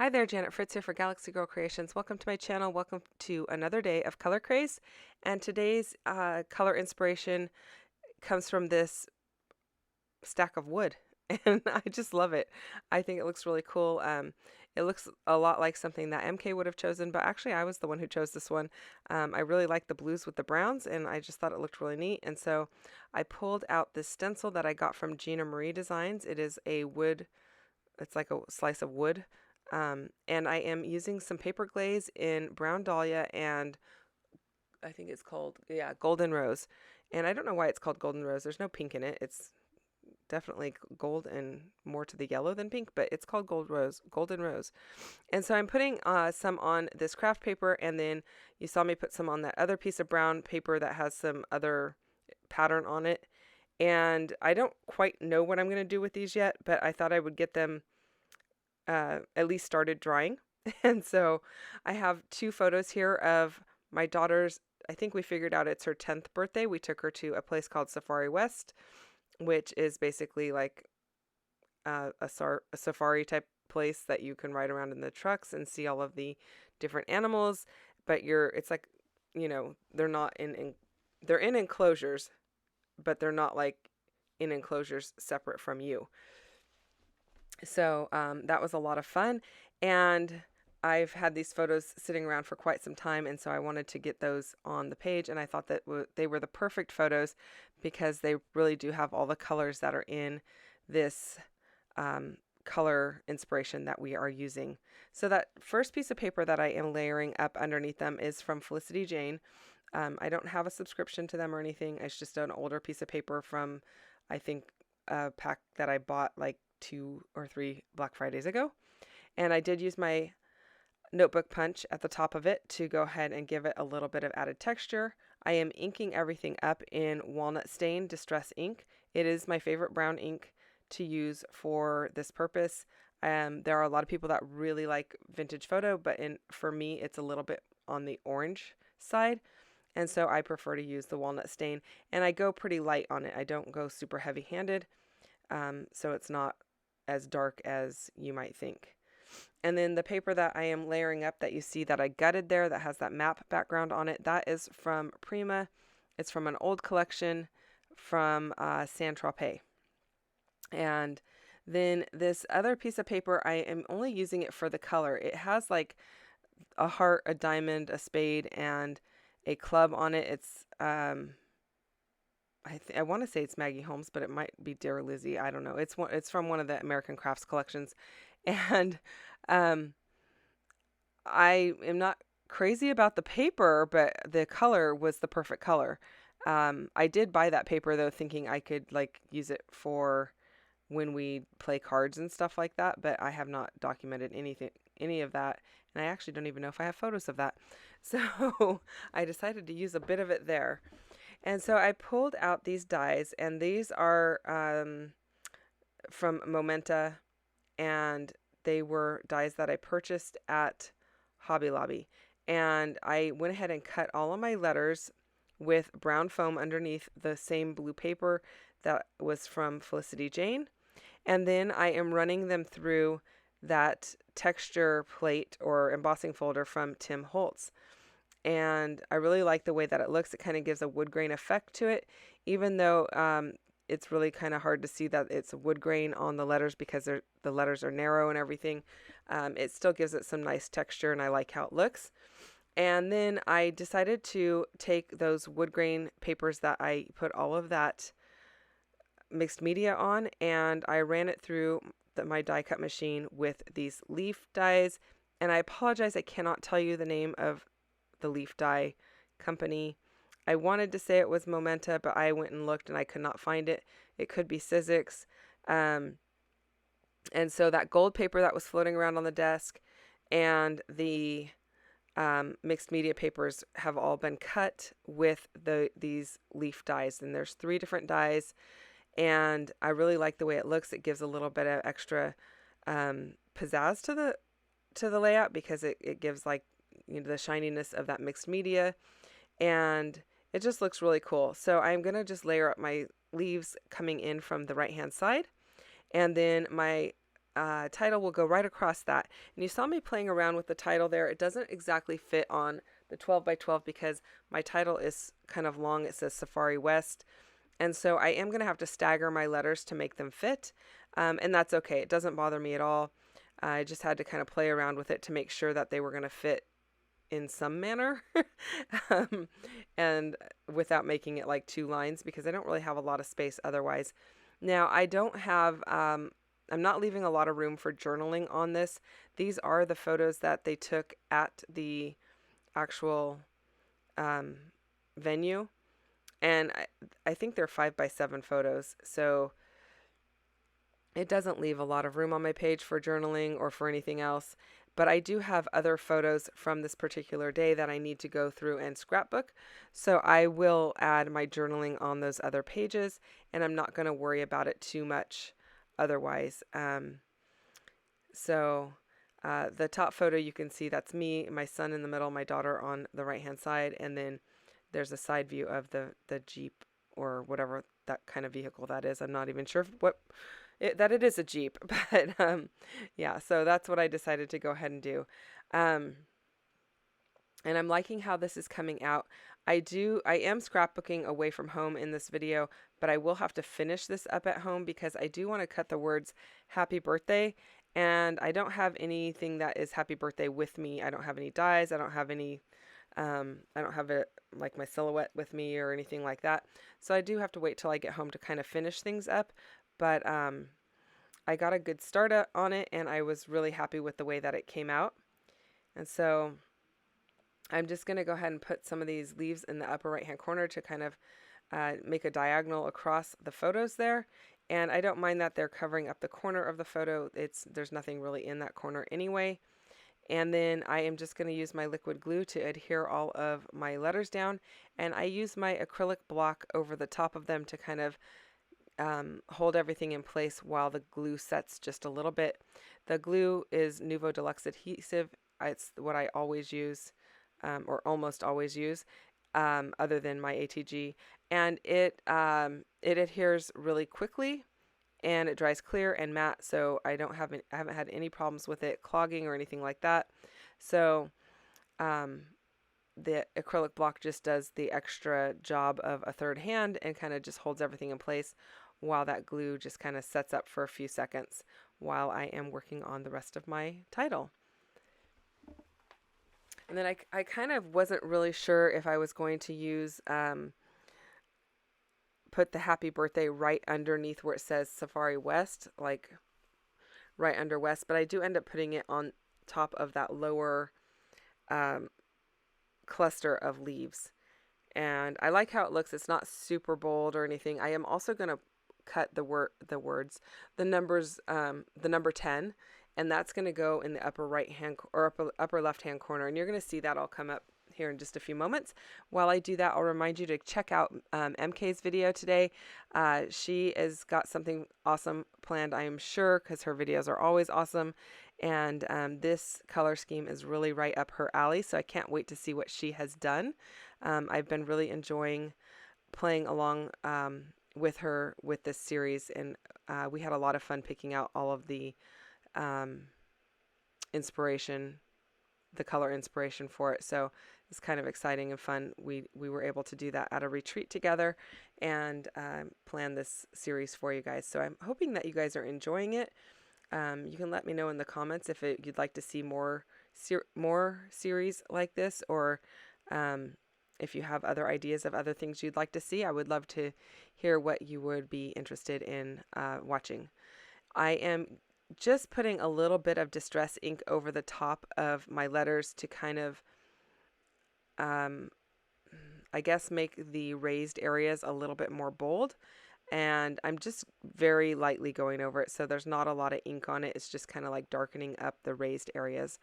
Hi there, Janet Fritz here for Galaxy Girl Creations. Welcome to my channel. Welcome to another day of color craze. And today's color inspiration comes from this stack of wood. And I just love it. I think it looks really cool. It looks a lot like something that MK would have chosen, but actually I was the one who chose this one. I really like the blues with the browns, and I just thought it looked really neat. And so I pulled out this stencil that I got from Gina Marie Designs. It is a wood, it's like a slice of wood. And I am using some paper glaze in brown dahlia and I think it's called, yeah, golden rose. And I don't know why it's called golden rose. There's no pink in it. It's definitely gold and more to the yellow than pink, but it's called golden rose. And so I'm putting some on this craft paper, and then you saw me put some on that other piece of brown paper that has some other pattern on it. And I don't quite know what I'm going to do with these yet, but I thought I would get them at least started drying. And so I have two photos here of my daughter's. I think we figured out it's her 10th birthday. We took her to a place called Safari West, which is basically like a safari type place that you can ride around in the trucks and see all of the different animals. But it's like, they're not they're in enclosures, but they're not like in enclosures separate from you. So that was a lot of fun, and I've had these photos sitting around for quite some time, and so I wanted to get those on the page, and I thought that they were the perfect photos because they really do have all the colors that are in this color inspiration that we are using. So that first piece of paper that I am layering up underneath them is from Felicity Jane. I don't have a subscription to them or anything. It's just an older piece of paper from, I think, a pack that I bought like 2 or 3 Black Fridays ago. And I did use my notebook punch at the top of it to go ahead and give it a little bit of added texture. I am inking everything up in Walnut Stain Distress ink. It is my favorite brown ink to use for this purpose. There are a lot of people that really like vintage photo, but for me it's a little bit on the orange side. And so I prefer to use the Walnut Stain, and I go pretty light on it. I don't go super heavy handed. So it's not as dark as you might think. And then the paper that I am layering up that you see that I gutted there that has that map background on it, that is from Prima. It's from an old collection from Saint-Tropez. And then this other piece of paper, I am only using it for the color. It has like a heart, a diamond, a spade, and a club on it. It's I want to say it's Maggie Holmes, but it might be Dear Lizzie. I don't know. It's from one of the American Crafts collections, and I am not crazy about the paper, but the color was the perfect color. I did buy that paper though, thinking I could like use it for when we play cards and stuff like that, but I have not documented any of that, and I actually don't even know if I have photos of that. So I decided to use a bit of it there. And so I pulled out these dies, and these are from Momenta, and they were dies that I purchased at Hobby Lobby. And I went ahead and cut all of my letters with brown foam underneath the same blue paper that was from Felicity Jane. And then I am running them through that texture plate or embossing folder from Tim Holtz. And I really like the way that it looks. It kind of gives a wood grain effect to it, even though it's really kind of hard to see that it's a wood grain on the letters because the letters are narrow and everything. It still gives it some nice texture, and I like how it looks. And then I decided to take those wood grain papers that I put all of that mixed media on, and I ran it through my die cut machine with these leaf dies. And I apologize, I cannot tell you the name of the leaf dye company. I wanted to say it was Momenta, but I went and looked and I could not find it. It could be Sizzix. And so that gold paper that was floating around on the desk and the mixed media papers have all been cut with these leaf dyes. And there's 3 different dyes, and I really like the way it looks. It gives a little bit of extra pizzazz to the layout because it gives like the shininess of that mixed media, and it just looks really cool. So I'm gonna just layer up my leaves coming in from the right hand side, and then my title will go right across that. And you saw me playing around with the title there. It doesn't exactly fit on the 12 by 12 because my title is kind of long. It says Safari West. And so I am going to have to stagger my letters to make them fit. And that's okay. It doesn't bother me at all. I just had to kind of play around with it to make sure that they were going to fit in some manner and without making it like 2 lines because I don't really have a lot of space otherwise. Now I don't have, I'm not leaving a lot of room for journaling on this. These are the photos that they took at the actual venue. And I think they're 5 by 7 photos. So it doesn't leave a lot of room on my page for journaling or for anything else. But I do have other photos from this particular day that I need to go through and scrapbook. So I will add my journaling on those other pages, and I'm not going to worry about it too much otherwise. The top photo you can see, that's me, my son in the middle, my daughter on the right-hand side, and then there's a side view of the Jeep or whatever that kind of vehicle that is. I'm not even sure that it is a Jeep, but yeah, so that's what I decided to go ahead and do. And I'm liking how this is coming out. I am scrapbooking away from home in this video, but I will have to finish this up at home because I do want to cut the words happy birthday, and I don't have anything that is happy birthday with me. I don't have any dies. I don't have any I don't have it like my silhouette with me or anything like that. So I do have to wait till I get home to kind of finish things up. But I got a good start on it, and I was really happy with the way that it came out. And so I'm just going to go ahead and put some of these leaves in the upper right-hand corner to kind of make a diagonal across the photos there. And I don't mind that they're covering up the corner of the photo. There's nothing really in that corner anyway. And then I am just going to use my liquid glue to adhere all of my letters down. And I use my acrylic block over the top of them to kind of hold everything in place while the glue sets just a little bit. The glue is Nuvo Deluxe adhesive. It's what I always use, or almost always use, other than my ATG. And it adheres really quickly. And it dries clear and matte, so I haven't had any problems with it clogging or anything like that. So the acrylic block just does the extra job of a third hand and kind of just holds everything in place while that glue just kind of sets up for a few seconds while I am working on the rest of my title. And then I kind of wasn't really sure if I was going to use put the happy birthday right underneath where it says Safari West, like right under West, but I do end up putting it on top of that lower cluster of leaves. And I like how it looks. It's not super bold or anything. I am also going to cut the numbers, the number 10, and that's going to go in the upper right hand or upper left hand corner. And you're going to see that all come up here in just a few moments. While I do that, I'll remind you to check out MK's video today. She has got something awesome planned, I am sure, because her videos are always awesome. And this color scheme is really right up her alley, so I can't wait to see what she has done. I've been really enjoying playing along with her with this series, and we had a lot of fun picking out all of the inspiration, the color inspiration for it. So it's kind of exciting and fun. We were able to do that at a retreat together and plan this series for you guys. So I'm hoping that you guys are enjoying it. You can let me know in the comments if you'd like to see more series like this, or if you have other ideas of other things you'd like to see. I would love to hear what you would be interested in watching. I am just putting a little bit of distress ink over the top of my letters to kind of I guess make the raised areas a little bit more bold, and I'm just very lightly going over it, so there's not a lot of ink on it. It's just kind of like darkening up the raised areas.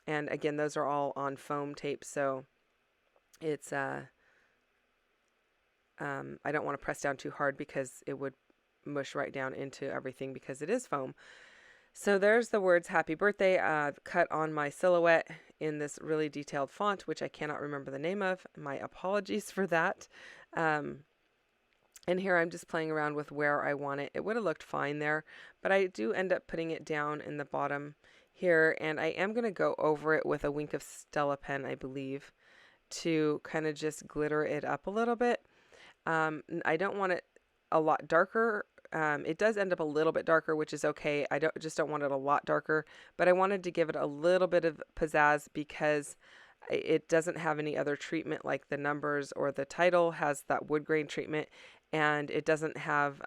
And again, those are all on foam tape, so it's I don't want to press down too hard because it would mush right down into everything because it is foam. So there's the words happy birthday cut on my silhouette in this really detailed font, which I cannot remember the name of. My apologies for that. And And here I'm just playing around with where I want it. It would have looked fine there, but I do end up putting it down in the bottom here, and I am going to go over it with a wink of Stella pen, I believe, to kind of just glitter it up a little bit. I don't want it a lot darker. It does end up a little bit darker, which is okay. I just don't want it a lot darker, but I wanted to give it a little bit of pizzazz because it doesn't have any other treatment like the numbers or the title has that wood grain treatment, and it doesn't have,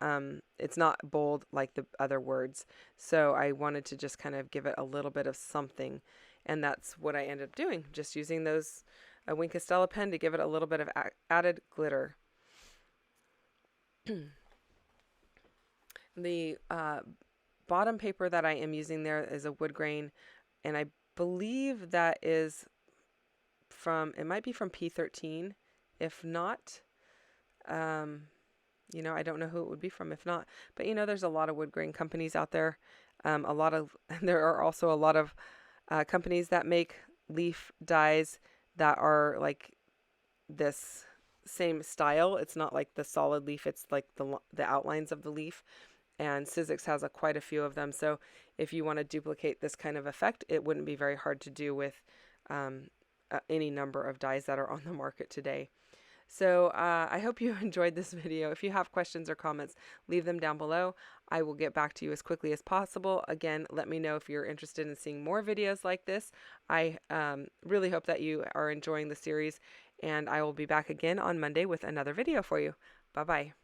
it's not bold like the other words. So I wanted to just kind of give it a little bit of something, and that's what I ended up doing, just using those a Wink of Stella pen to give it a little bit of added glitter. The bottom paper that I am using there is a wood grain, and I believe that is from, it might be from P13. If not, you know, I don't know who it would be from if not, but you know, there's a lot of wood grain companies out there. There are also a lot of companies that make leaf dyes that are like this same style. It's not like the solid leaf, it's like the outlines of the leaf, and Sizzix has quite a few of them. So if you want to duplicate this kind of effect, it wouldn't be very hard to do with any number of dyes that are on the market today. So I hope you enjoyed this video. If you have questions or comments, leave them down below. I will get back to you as quickly as possible. Again, let me know if you're interested in seeing more videos like this. I really hope that you are enjoying the series, and I will be back again on Monday with another video for you. Bye-bye.